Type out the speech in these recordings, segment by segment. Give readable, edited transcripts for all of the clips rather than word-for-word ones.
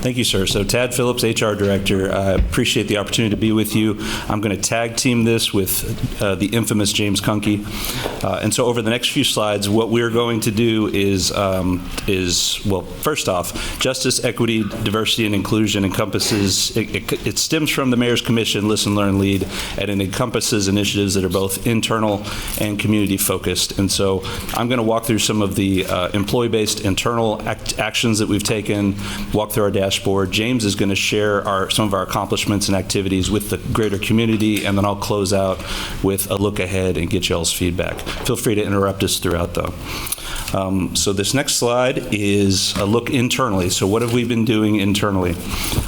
Thank you, sir. So Tad Phillips, HR Director. I appreciate the opportunity to be with you. I'm going to tag team this with the infamous James Conkey. And so over the next few slides, what we're going to do is well, first off, justice, equity, diversity, and inclusion encompasses, it stems from the Mayor's Commission, Listen, Learn, Lead, and it encompasses initiatives that are both internal and community focused. And so I'm going to walk through some of the employee-based internal actions that we've taken, walk through our dashboard. James is going to share some of our accomplishments and activities with the greater community, and then I'll close out with a look ahead and get y'all's feedback. Feel free to interrupt us throughout, though. So this next slide is a look internally. So what have we been doing internally?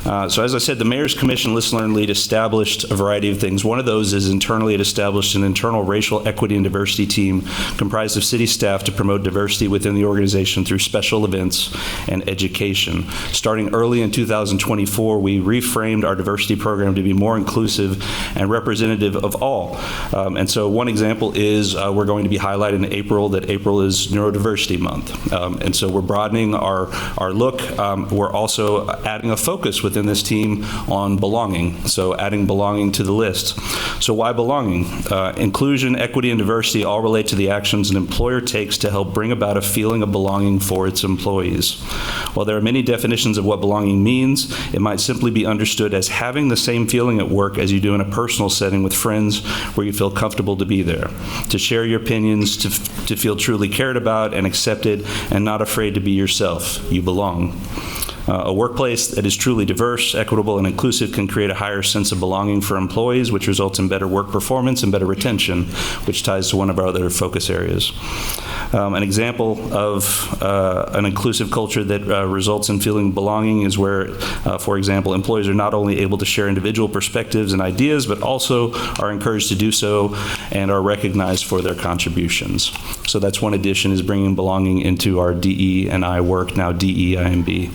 So as I said, the Mayor's Commission, Listen, Learn, Lead established a variety of things. One of those is internally it established an internal racial equity and diversity team comprised of city staff to promote diversity within the organization through special events and education. Starting early in 2024, we reframed our diversity program to be more inclusive and representative of all. And so one example is we're going to be highlighting in April that April is Neurodiversity Month. And so we're broadening our look. We're also adding a focus within this team on belonging, so adding belonging to the list. So why belonging? Inclusion, equity, and diversity all relate to the actions an employer takes to help bring about a feeling of belonging for its employees. While there are many definitions of what belonging means, it might simply be understood as having the same feeling at work as you do in a personal setting with friends where you feel comfortable to be there, to share your opinions, to feel truly cared about and accepted, and not afraid to be yourself. You belong. A workplace that is truly diverse, equitable, and inclusive can create a higher sense of belonging for employees, which results in better work performance and better retention, which ties to one of our other focus areas. An example of an inclusive culture that results in feeling belonging is where, for example, employees are not only able to share individual perspectives and ideas, but also are encouraged to do so and are recognized for their contributions. So that's one addition, is bringing belonging into our DE&I work, now DEIMB.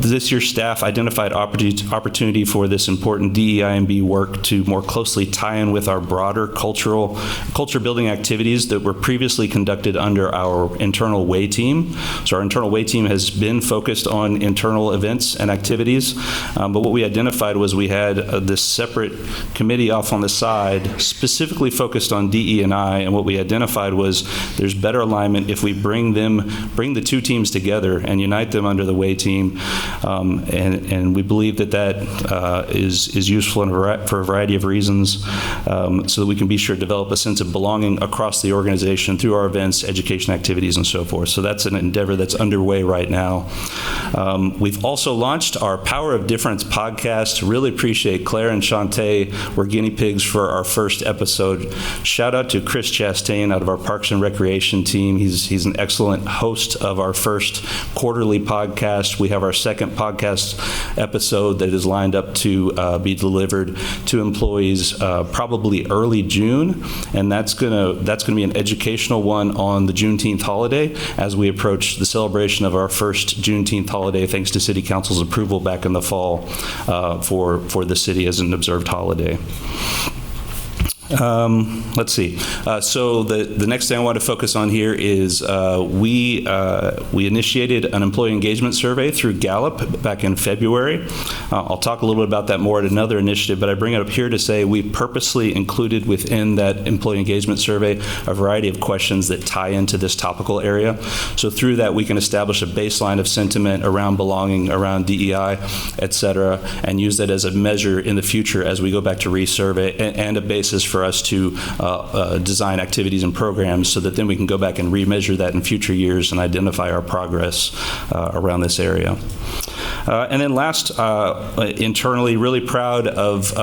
This year, staff identified opportunity for this important DEIMB work to more closely tie in with our broader culture building activities that were previously conducted under our internal WAY team. So our internal WAY team has been focused on internal events and activities, but what we identified was we had this separate committee off on the side specifically focused on DE&I, and what we identified was there's better alignment if we bring the two teams together and unite them under the WAY team. And we believe that is useful for a variety of reasons, so that we can be sure to develop a sense of belonging across the organization through our events, education activities, and so forth. So that's an endeavor that's underway right now. We've also launched our Power of Difference podcast. Really appreciate Claire and Shantae were guinea pigs for our first episode. Shout out to Chris Chastain out of our Parks and Recreation team. He's an excellent host of our first quarterly podcast. We have our second podcast episode that is lined up to be delivered to employees probably early June, and that's gonna be an educational one on the Juneteenth holiday as we approach the celebration of our first Juneteenth holiday, thanks to City Council's approval back in the fall for the city as an observed holiday. Let's see. So the next thing I want to focus on here is we initiated an employee engagement survey through Gallup back in February. I'll talk a little bit about that more at another initiative, but I bring it up here to say we purposely included within that employee engagement survey a variety of questions that tie into this topical area. So through that, we can establish a baseline of sentiment around belonging, around DEI, et cetera, and use that as a measure in the future as we go back to resurvey and a basis for us to design activities and programs so that then we can go back and remeasure that in future years and identify our progress around this area. And then last, internally, really proud of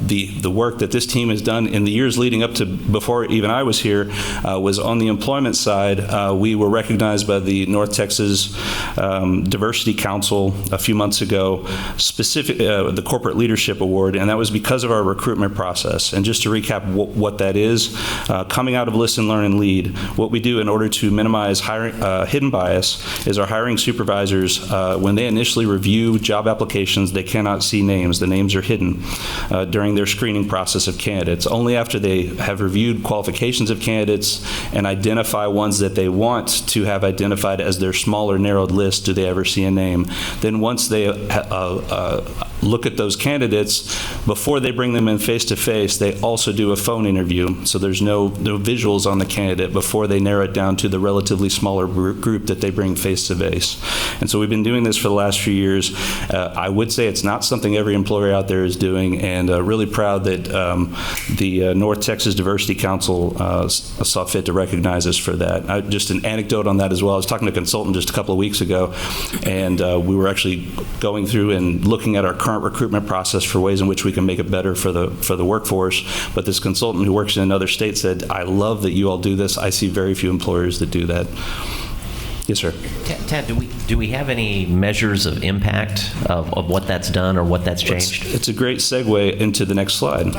the work that this team has done in the years leading up to before even I was here, was on the employment side. We were recognized by the North Texas Diversity Council a few months ago, the Corporate Leadership Award, and that was because of our recruitment process. And just to recap what that is, coming out of Listen, Learn, and Lead, what we do in order to minimize hidden bias is our hiring supervisors, when they initially review review job applications, they cannot see names. The names are hidden during their screening process of candidates. Only after they have reviewed qualifications of candidates and identify ones that they want to have identified as their smaller narrowed list do they ever see a name. Then once they look at those candidates, before they bring them in face-to-face, they also do a phone interview. So there's no visuals on the candidate before they narrow it down to the relatively smaller group that they bring face-to-face. And so we've been doing this for the last few years. I would say it's not something every employer out there is doing, and really proud that the North Texas Diversity Council saw fit to recognize us for that. Just an anecdote on that as well. I was talking to a consultant just a couple of weeks ago, and we were actually going through and looking at our current recruitment process for ways in which we can make it better for the workforce. But this consultant who works in another state said, "I love that you all do this. I see very few employers that do that." Yes, sir. Tad, do we have any measures of impact of what that's done or what that's changed? It's a great segue into the next slide.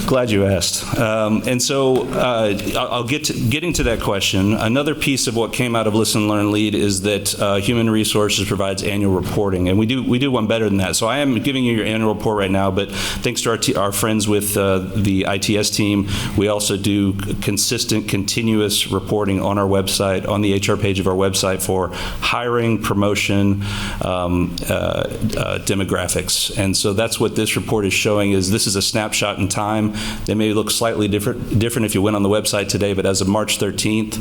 Glad you asked. And so I'll getting to that question. Another piece of what came out of Listen, Learn, Lead is that Human Resources provides annual reporting, and we do one better than that. So I am giving you your annual report right now, but thanks to our friends with the ITS team, we also do consistent, continuous reporting on our website, on the HR page of our website for hiring, promotion, demographics. And so that's what this report is showing. Is this is a snapshot in time. They may look slightly different if you went on the website today, but as of March 13th,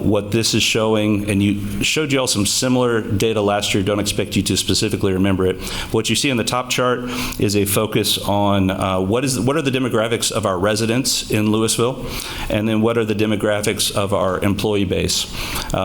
what this is showing, and you showed you all some similar data last year, don't expect you to specifically remember it. What you see on the top chart is a focus on what are the demographics of our residents in Louisville, and then what are the demographics of our employee base.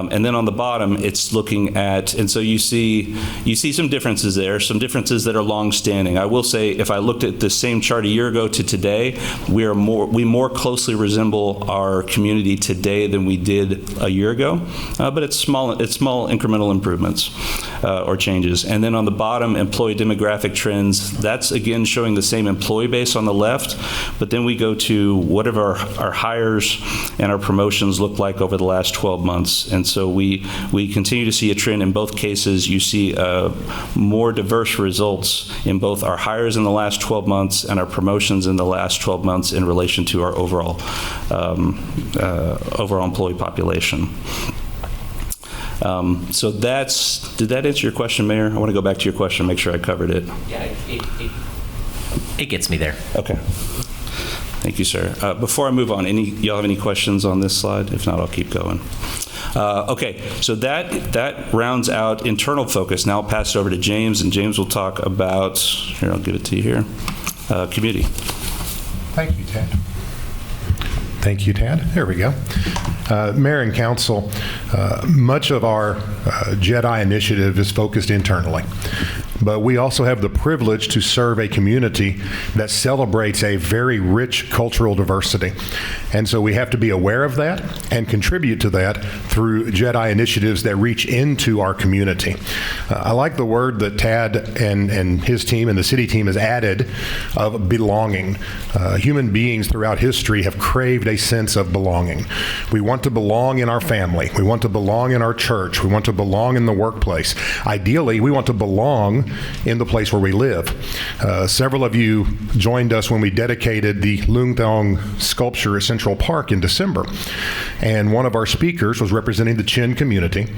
And then on the bottom, it's looking at, and so you see some differences there, some differences that are long-standing. I will say, if I looked at the same chart a year ago to today, we more closely resemble our community today than we did a year ago, but it's small incremental improvements or changes. And then on the bottom, employee demographic trends, that's again showing the same employee base on the left, but then we go to what have our hires and our promotions look like over the last 12 months. And so we continue to see a trend in both cases. You see more diverse results in both our hires in the last 12 months and our promotions in the last 12 months in relation to our overall employee population. So did that answer your question, Mayor? I want to go back to your question, make sure I covered it. Yeah, it gets me there. Okay. Thank you, sir. Before I move on, y'all have any questions on this slide? If not, I'll keep going. Okay, so that rounds out internal focus. Now I'll pass it over to James, and James will talk about, here, I'll give it to you here, community. Thank you, Tad. Thank you, Tad. There we go. Mayor and Council, much of our JEDI initiative is focused internally. But we also have the privilege to serve a community that celebrates a very rich cultural diversity. And so we have to be aware of that and contribute to that through JEDI initiatives that reach into our community. I like the word that Tad and his team and the city team has added of belonging. Human beings throughout history have craved a sense of belonging. We want to belong in our family. We want to belong in our church. We want to belong in the workplace. Ideally, we want to belong in the place where we live. Several of you joined us when we dedicated the Lung Thong sculpture at Central Park in December. And one of our speakers was representing the Chin community.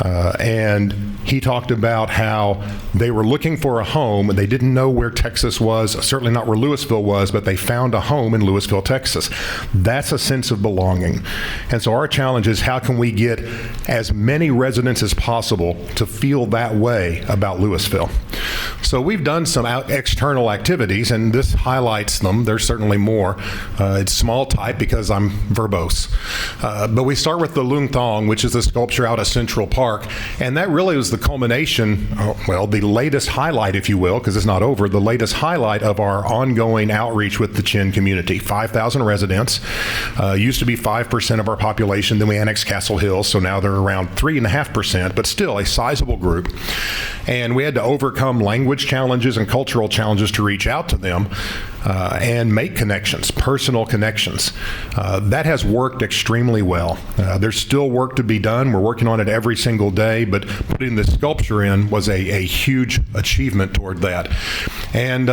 And he talked about how they were looking for a home and they didn't know where Texas was, certainly not where Louisville was, but they found a home in Louisville, Texas. That's a sense of belonging. And so our challenge is, how can we get as many residents as possible to feel that way about Louisville? So we've done some external activities, and this highlights them. There's certainly more. It's small type because I'm verbose. But we start with the Lung Thong, which is a sculpture out at Central Park, and that really was the culmination, the latest highlight, if you will, because it's not over, the latest highlight of our ongoing outreach with the Chin community. 5,000 residents, used to be 5% of our population, then we annexed Castle Hills, so now they're around 3.5%, but still a sizable group. And we had to overcome language challenges and cultural challenges to reach out to them and make connections, personal connections. That has worked extremely well. There's still work to be done. We're working on it every single day, but putting the sculpture in was a huge achievement toward that. And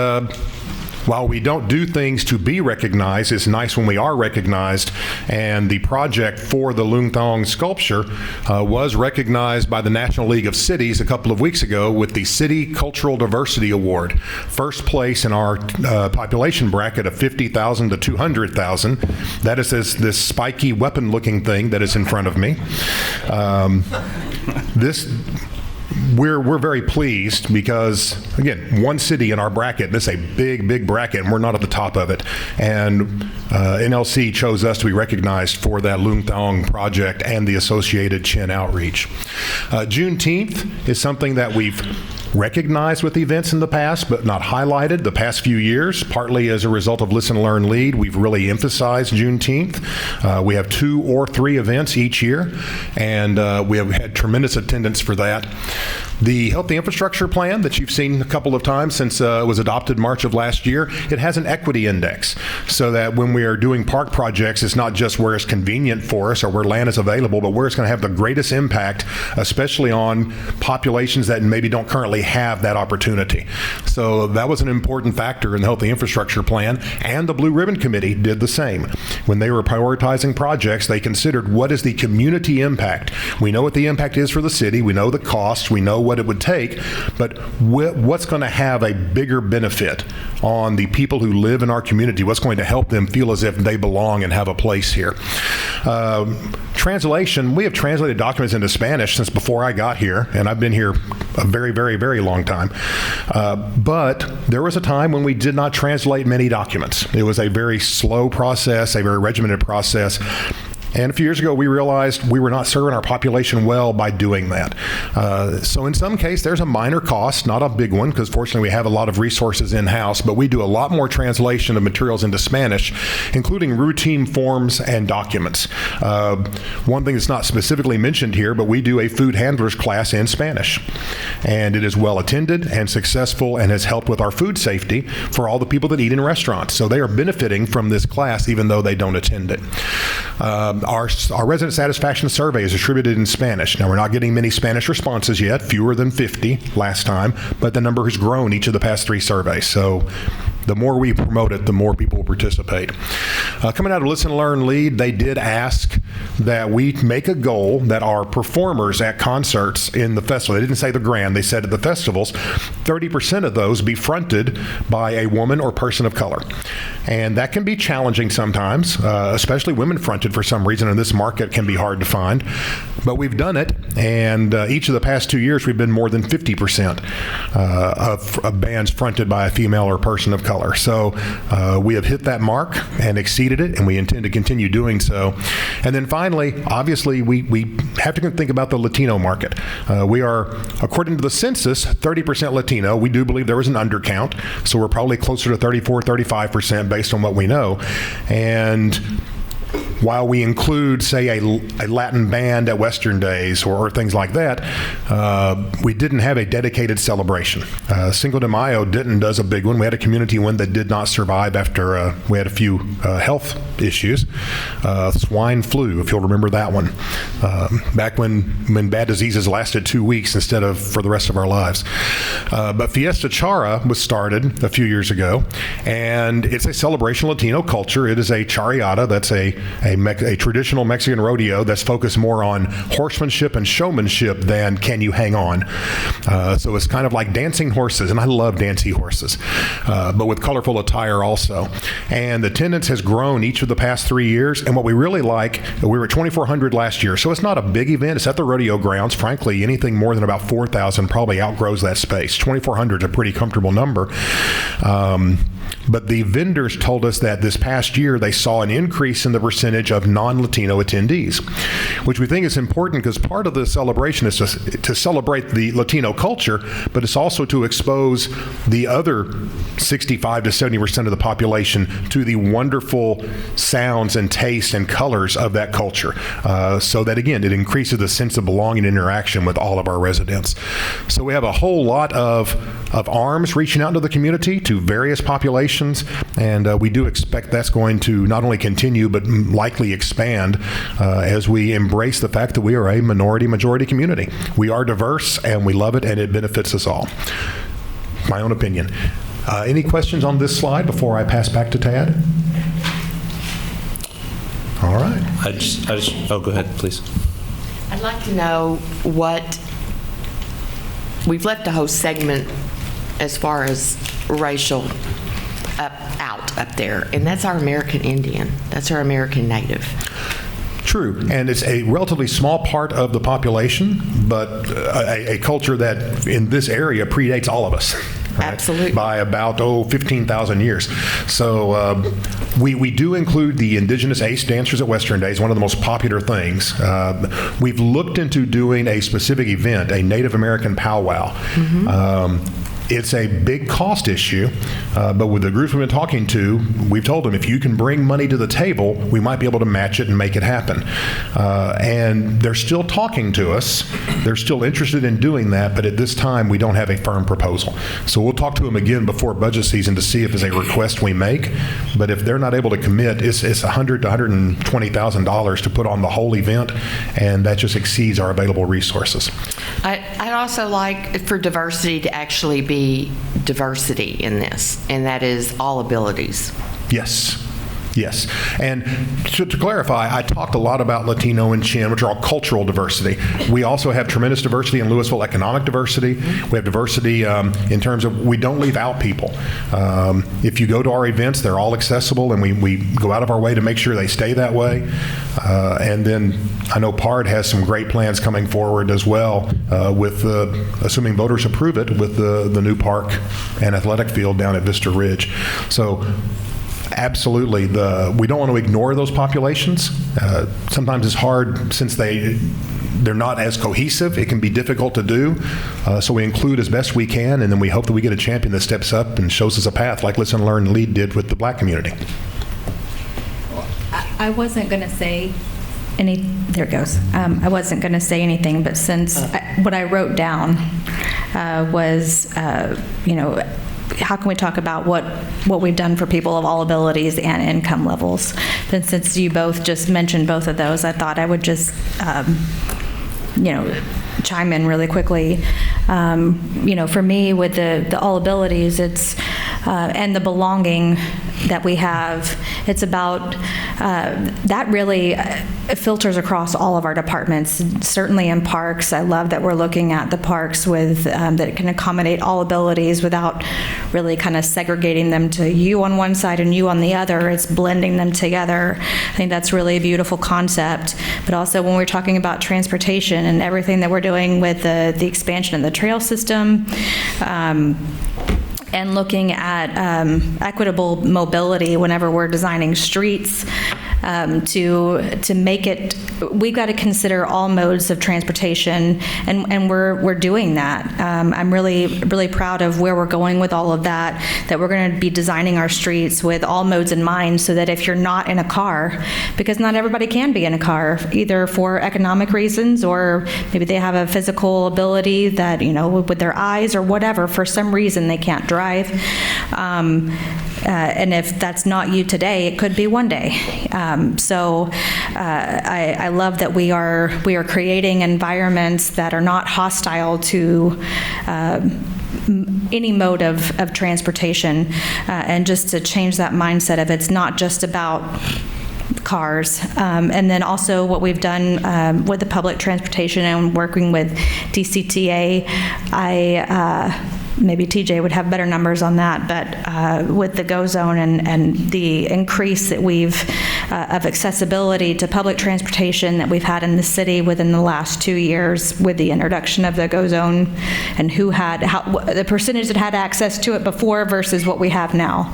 while we don't do things to be recognized, it's nice when we are recognized, and the project for the Lung Thong sculpture was recognized by the National League of Cities a couple of weeks ago with the City Cultural Diversity Award. First place in our population bracket of 50,000 to 200,000. That is this spiky weapon-looking thing that is in front of me. We're very pleased because, again, one city in our bracket, this is a big bracket, and we're not at the top of it. And NLC chose us to be recognized for that Lung Thong project and the associated Chin outreach. Juneteenth is something that we've recognized with events in the past, but not highlighted the past few years, partly as a result of Listen, Learn, Lead. We've really emphasized Juneteenth. We have 2 or 3 events each year, and we have had tremendous attendance for that. The Healthy Infrastructure Plan that you've seen a couple of times since it was adopted March of last year, it has an equity index so that when we are doing park projects, it's not just where it's convenient for us or where land is available, but where it's going to have the greatest impact, especially on populations that maybe don't currently have that opportunity. So that was an important factor in the Healthy Infrastructure Plan, and the Blue Ribbon Committee did the same. When they were prioritizing projects, they considered what is the community impact. We know what the impact is for the city, we know the cost, we know what it would take, but what's going to have a bigger benefit on the people who live in our community? What's going to help them feel as if they belong and have a place here? Translation, we have translated documents into Spanish since before I got here, and I've been here a very long time. But there was a time when we did not translate many documents. It was a very slow process, a very regimented process. And a few years ago, we realized we were not serving our population well by doing that. So in some case, there's a minor cost, not a big one, because fortunately we have a lot of resources in-house, but we do a lot more translation of materials into Spanish, including routine forms and documents. One thing that's not specifically mentioned here, but we do a food handlers class in Spanish. And it is well attended and successful and has helped with our food safety for all the people that eat in restaurants. So they are benefiting from this class even though they don't attend it. Our resident satisfaction survey is distributed in Spanish. Now, we're not getting many Spanish responses yet, fewer than 50 last time, but the number has grown each of the past 3 surveys. So the more we promote it, the more people will participate. Coming out of Listen, Learn, Lead, they did ask that we make a goal that our performers at concerts in the festival, they didn't say the grand, they said at the festivals, 30% of those be fronted by a woman or person of color. And that can be challenging sometimes, especially women fronted for some reason in this market can be hard to find. But we've done it, and each of the past 2 years we've been more than 50% of bands fronted by a female or person of color. So we have hit that mark and exceeded it, and we intend to continue doing so. And then finally, obviously, we have to think about the Latino market. We are, according to the census, 30% Latino. We do believe there was an undercount, so we're probably closer to 34, 35% based on what we know. And while we include, say, a Latin band at Western Days or things like that, we didn't have a dedicated celebration. Cinco de Mayo does a big one. We had a community one that did not survive after we had a few health issues. Swine flu, if you'll remember that one, back when bad diseases lasted 2 weeks instead of for the rest of our lives. But Fiesta Chara was started a few years ago, and it's a celebration of Latino culture. It is a charreada, that's a traditional Mexican rodeo that's focused more on horsemanship and showmanship than can you hang on. So it's kind of like dancing horses, and I love dancing horses, but with colorful attire also. And the attendance has grown each of the past 3 years, and what we really like, we were at 2,400 last year, so it's not a big event. It's at the rodeo grounds. Frankly, anything more than about 4,000 probably outgrows that space. 2,400 is a pretty comfortable number. But the vendors told us that this past year they saw an increase in the percentage percentage of non-Latino attendees, which we think is important because part of the celebration is to celebrate the Latino culture, but it's also to expose the other 65 to 70% of the population to the wonderful sounds and tastes and colors of that culture, so that, again, it increases the sense of belonging and interaction with all of our residents. So we have a whole lot of arms reaching out into the community to various populations, and we do expect that's going to not only continue but likely expand as we embrace the fact that we are a minority-majority community. We are diverse, and we love it, and it benefits us all. My own opinion. Any questions on this slide before I pass back to Tad? All right. Oh, go ahead, please. I'd like to know what, we've left a whole segment as far as racial out up there, and that's our American Indian. That's our American Native. True, and it's a relatively small part of the population, but a culture that in this area predates all of us. Right? Absolutely. By about, 15,000 years. So we do include the indigenous ace dancers at Western Days, one of the most popular things. We've looked into doing a specific event, a Native American powwow. It's a big cost issue, but with the groups we've been talking to, we've told them if you can bring money to the table, we might be able to match it and make it happen. And they're still talking to us. They're still interested in doing that, but at this time, we don't have a firm proposal. So we'll talk to them again before budget season to see if it's a request we make. But if they're not able to commit, it's $100,000 to $120,000 to put on the whole event, and that just exceeds our available resources. I'd also like for diversity to actually be diversity in this, and that is all abilities. Yes. Yes. And to clarify, I talked a lot about Latino and Chin, which are all cultural diversity. We also have tremendous diversity in Louisville, economic diversity. We have diversity in terms of we don't leave out people. If you go to our events, they're all accessible, and we go out of our way to make sure they stay that way. And then I know PARD has some great plans coming forward as well with, assuming voters approve it, with the new park and athletic field down at Vista Ridge. So absolutely, we don't want to ignore those populations. Sometimes it's hard since they're not as cohesive. It can be difficult to do. So we include as best we can, and then we hope that we get a champion that steps up and shows us a path, like Listen, Learn, Lead did with the Black community. I wasn't going to say there it goes. I wasn't going to say anything, but since what I wrote down was, how can we talk about what we've done for people of all abilities and income levels? Then since you both just mentioned both of those, I thought I would just, chime in really quickly. For me, with the all abilities, it's and the belonging that we have, it's about that really filters across all of our departments. Certainly in parks, I love that we're looking at the parks with that can accommodate all abilities without really kind of segregating them to you on one side and you on the other. It's blending them together. I think that's really a beautiful concept. But also when we're talking about transportation and everything that we're doing with the expansion of the trail system, and looking at equitable mobility whenever we're designing streets, to make it, we've got to consider all modes of transportation, and we're doing that. I'm really proud of where we're going with all of that we're going to be designing our streets with all modes in mind, so that if you're not in a car, because not everybody can be in a car, either for economic reasons or maybe they have a physical ability that, with their eyes or whatever, for some reason they can't drive. And if that's not you today, it could be one day. So I love that we are creating environments that are not hostile to any mode of transportation, and just to change that mindset of it's not just about cars. And then also what we've done with the public transportation and working with DCTA, maybe TJ would have better numbers on that, but with the GO Zone and the increase that we've of accessibility to public transportation that we've had in the city within the last 2 years with the introduction of the GO Zone, and the percentage that had access to it before versus what we have now.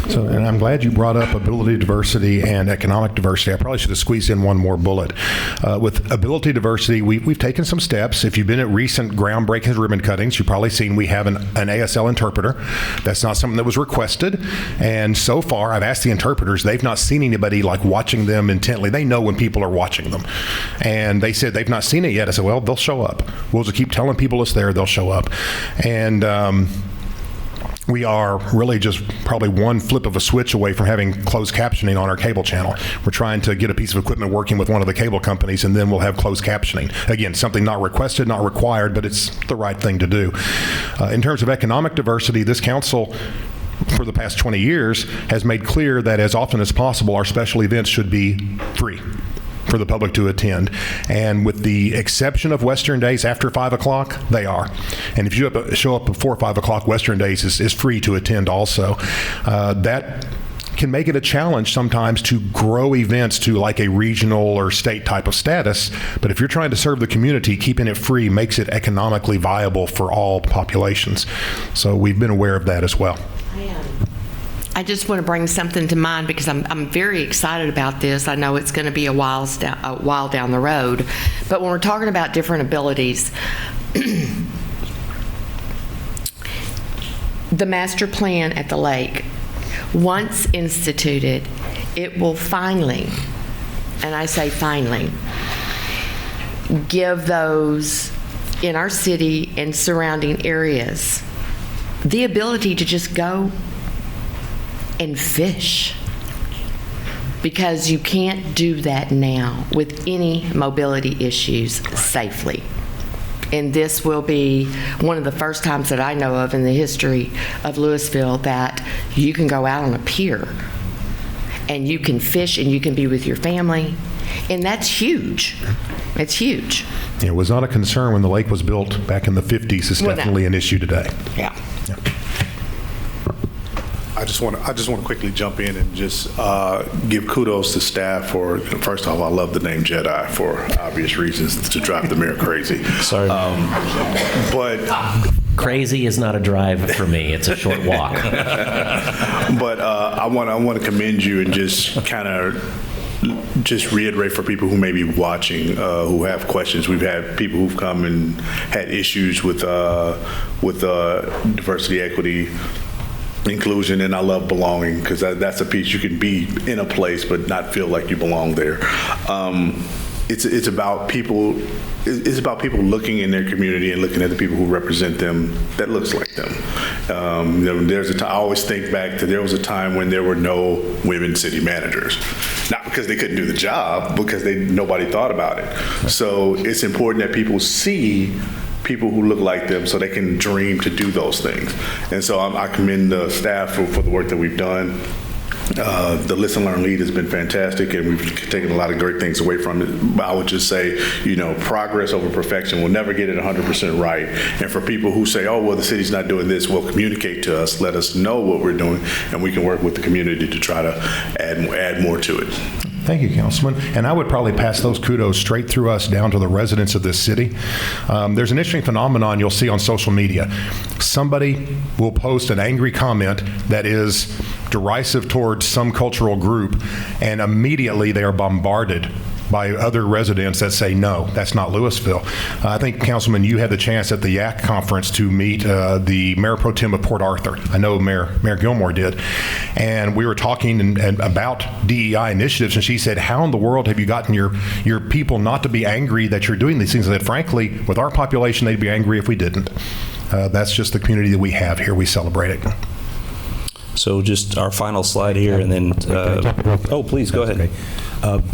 So, and I'm glad you brought up ability diversity and economic diversity. I probably should have squeezed in one more bullet. With ability diversity, we've taken some steps. If you've been at recent groundbreaking ribbon cuttings, you've probably seen we have an ASL interpreter. That's not something that was requested. And so far, I've asked the interpreters, they've not seen anybody like watching them intently. They know when people are watching them. And they said they've not seen it yet. I said, well, they'll show up. We'll just keep telling people it's there, they'll show up. And we are really just probably one flip of a switch away from having closed captioning on our cable channel. We're trying to get a piece of equipment working with one of the cable companies, and then we'll have closed captioning. Again, something not requested, not required, but it's the right thing to do. In terms of economic diversity, this council for the past 20 years has made clear that as often as possible, our special events should be free for the public to attend. And with the exception of Western Days after 5 o'clock, they are. And if you show up before 5 o'clock, Western Days is free to attend also. That can make it a challenge sometimes to grow events to like a regional or state type of status. But if you're trying to serve the community, keeping it free makes it economically viable for all populations. So we've been aware of that as well. I just want to bring something to mind because I'm very excited about this. I know it's going to be a while down the road, but when we're talking about different abilities, the master plan at the lake, once instituted, it will finally, and I say finally, give those in our city and surrounding areas the ability to just go and fish, because you can't do that now with any mobility issues safely. And this will be one of the first times that I know of in the history of Louisville that you can go out on a pier and you can fish and you can be with your family, and that's huge. It's huge. It was not a concern when the lake was built back in the 50s. It's Well, no. definitely an issue today. Yeah. I just want to quickly jump in and just give kudos to staff for, first off, I love the name Jedi for obvious reasons, to drive the mayor crazy. Sorry. But Crazy is not a drive for me. It's a short walk. but I want to commend you and just kind of just reiterate for people who may be watching, who have questions. We've had people who've come and had issues with diversity, equity, inclusion, and I love belonging, because that's a piece. You can be in a place but not feel like you belong there. It's about people. It's about people looking in their community and looking at the people who represent them that looks like them. There's a time, I always think back to, there was a time when there were no women city managers, not because they couldn't do the job, because nobody thought about it. So it's important that people see people who look like them so they can dream to do those things. And so I commend the staff for the work that we've done. The Listen, Learn, Lead has been fantastic, and we've taken a lot of great things away from it. But I would just say, progress over perfection. We'll never get it 100% right. And for people who say, oh, well, the city's not doing this, well, communicate to us, let us know what we're doing, and we can work with the community to try to add more to it. Thank you, Councilman. And I would probably pass those kudos straight through us down to the residents of this city. There's an interesting phenomenon you'll see on social media. Somebody will post an angry comment that is derisive towards some cultural group, and immediately they are bombarded by other residents that say, no, that's not Louisville. I think, Councilman, you had the chance at the YAC conference to meet the Mayor Pro Tem of Port Arthur. I know Mayor Gilmore did. And we were talking about DEI initiatives, and she said, how in the world have you gotten your people not to be angry that you're doing these things? And that, frankly, with our population, they'd be angry if we didn't. That's just the community that we have here. We celebrate it. So just our final slide here, and then, please, go ahead.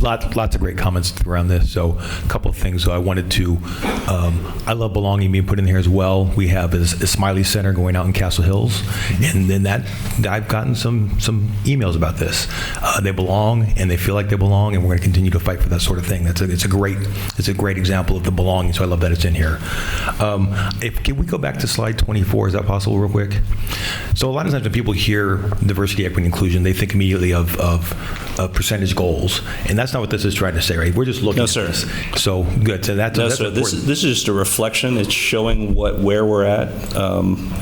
Lots of great comments around this. So a couple of things. So I wanted to, I love belonging being put in here as well. We have a Smiley Center going out in Castle Hills. And then I've gotten some emails about this. They belong and they feel like they belong, and we're going to continue to fight for that sort of thing. It's a great example of the belonging. So I love that it's in here. Can we go back to slide 24? Is that possible real quick? So a lot of times when people hear diversity, equity, and inclusion, they think immediately of percentage goals. And that's not what this is trying to say, right? We're just looking No, at sir. this. So, good. So that's No, sir. This is just a reflection. It's showing where we're at,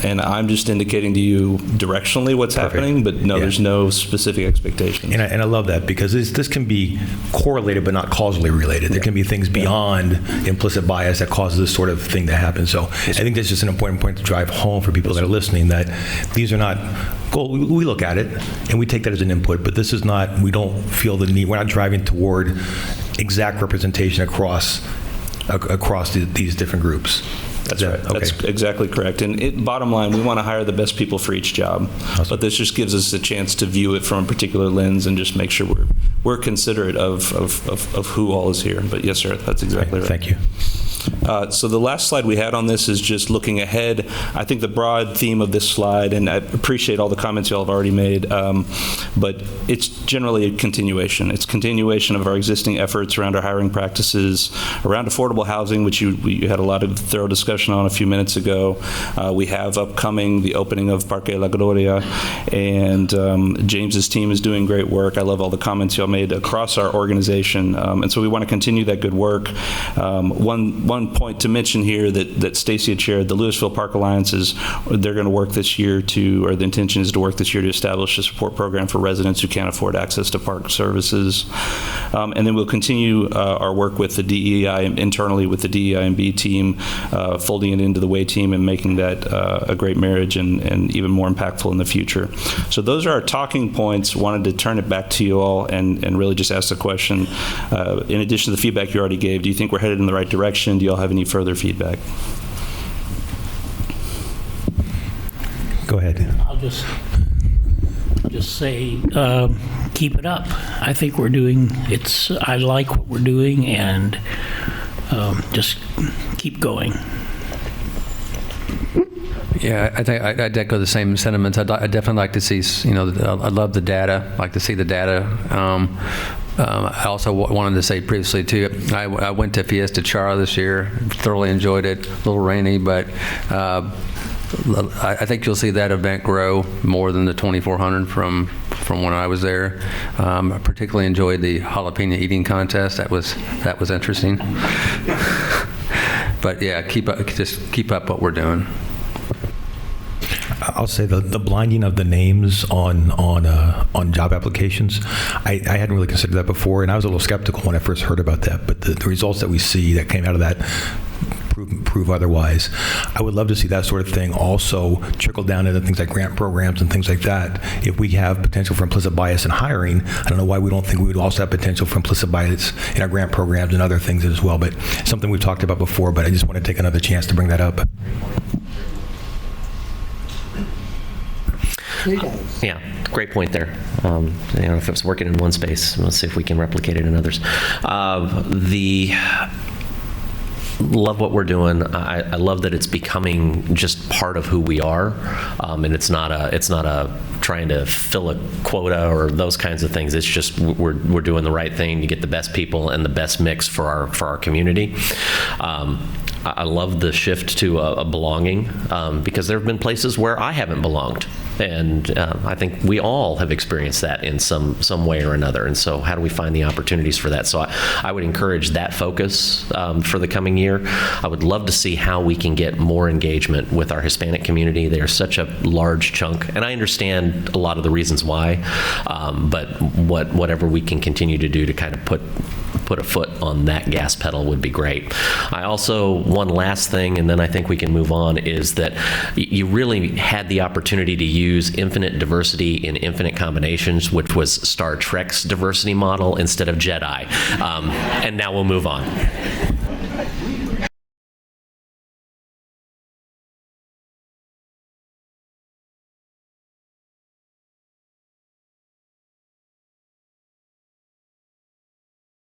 and I'm just indicating to you directionally what's happening. But no, Yeah. there's no specific expectations. And I love that, because this can be correlated but not causally related. There can be things beyond implicit bias that causes this sort of thing to happen. So I think that's just an important point to drive home for people that are listening, that these are not, we look at it and we take that as an input, but this is not, we don't feel the need, we're not driving toward exact representation across these different groups. That's right. Okay. That's exactly correct. And bottom line, we want to hire the best people for each job. Awesome. But this just gives us a chance to view it from a particular lens and just make sure we're considerate of who all is here. But yes, sir, that's exactly right. Thank you. So the last slide we had on this is just looking ahead. I think the broad theme of this slide, and I appreciate all the comments you all have already made, but it's generally a continuation. It's continuation of our existing efforts around our hiring practices, around affordable housing, which we had a lot of thorough discussion on a few minutes ago. We have upcoming the opening of Parque La Gloria, and James's team is doing great work. I love all the comments you all made across our organization, and so we want to continue that good work. One point to mention here that Stacy had shared, the Louisville Park Alliances, they're going to work this year or the intention is to work this year to establish a support program for residents who can't afford access to park services. And then we'll continue our work with the DEI, internally with the DEI&B team, folding it into the WAY team and making that a great marriage and even more impactful in the future. So those are our talking points. Wanted to turn it back to you all and really just ask the question, in addition to the feedback you already gave, do you think we're headed in the right direction? Do you all have any further feedback? Go ahead. I'll just say, keep it up. I think I like what we're doing, and just keep going. Yeah, I think I'd echo the same sentiments. I'd definitely like to see, I love the data, like to see the data. I also wanted to say previously, too, I went to Fiesta Chara this year, thoroughly enjoyed it, a little rainy, but I think you'll see that event grow more than the 2,400 from when I was there. I particularly enjoyed the jalapeno eating contest. That was interesting. But yeah, just keep up what we're doing. I'll say the blinding of the names on job applications, I hadn't really considered that before, and I was a little skeptical when I first heard about that. But the results that we see that came out of that prove otherwise. I would love to see that sort of thing also trickle down into things like grant programs and things like that. If we have potential for implicit bias in hiring, I don't know why we don't think we would also have potential for implicit bias in our grant programs and other things as well. But something we've talked about before, but I just want to take another chance to bring that up. Yeah, great point there. If it's working in one space, let's see if we can replicate it in others. Love what we're doing. I love that it's becoming just part of who we are, and it's not a trying to fill a quota or those kinds of things. It's just we're doing the right thing to get the best people and the best mix for our community. I love the shift to a belonging, because there have been places where I haven't belonged. And I think we all have experienced that in some way or another. And so how do we find the opportunities for that? So I would encourage that focus for the coming year. I would love to see how we can get more engagement with our Hispanic community. They are such a large chunk. And I understand a lot of the reasons why, but whatever we can continue to do to kind of put a foot on that gas pedal would be great. I also, one last thing, and then I think we can move on, is that you really had the opportunity to use infinite diversity in infinite combinations, which was Star Trek's diversity model instead of Jedi. And now we'll move on.